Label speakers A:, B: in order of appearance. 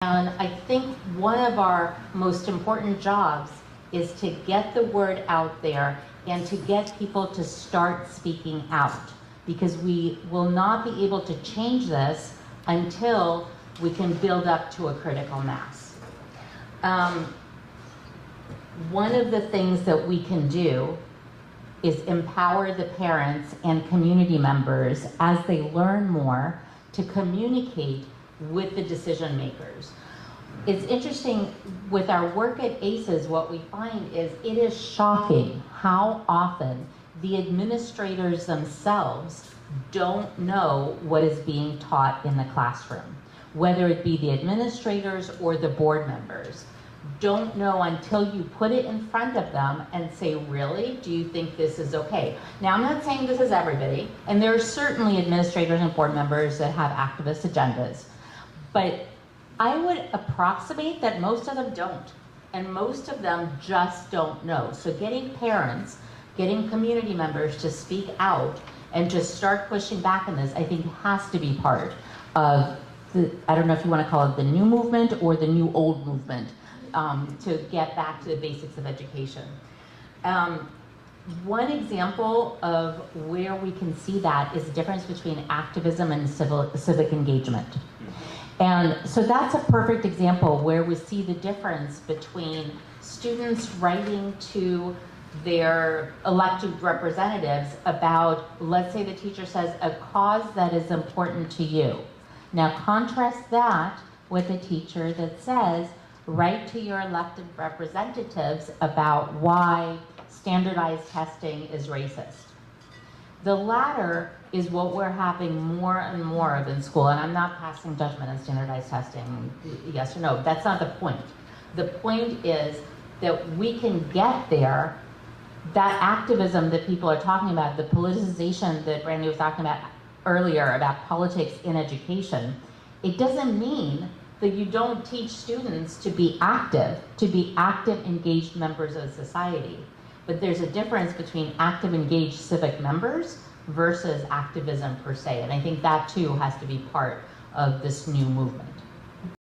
A: And I think one of our most important jobs is to get the word out there and to get people to start speaking out, because we will not be able to change this until we can build up to a critical mass. One of the things that we can do is empower the parents and community members as they learn more to communicate with the decision makers. It's interesting, with our work at ACES, what we find is it is shocking how often the administrators themselves don't know what is being taught in the classroom. Whether it be the administrators or the board members, don't know until you put it in front of them and say, really, do you think this is okay? Now, I'm not saying this is everybody, and there are certainly administrators and board members that have activist agendas, but I would approximate that most of them don't, and most of them just don't know. So getting parents, getting community members to speak out and just start pushing back on this, I think has to be part of the, I don't know if you want to call it the new movement or the new old movement, to get back to the basics of education. One example of where we can see that is the difference between activism and civic engagement. And so that's a perfect example where we see the difference between students writing to their elected representatives about, let's say the teacher says, a cause that is important to you. Now contrast that with a teacher that says, write to your elected representatives about why standardized testing is racist. The latter is what we're having more and more of in school, and I'm not passing judgment on standardized testing, yes or no, that's not the point. The point is that we can get there, that activism that people are talking about, the politicization that Randy was talking about earlier about politics in education, it doesn't mean that you don't teach students to be active, engaged members of society. But there's a difference between active, engaged civic members versus activism per se. And I think that too has to be part of this new movement.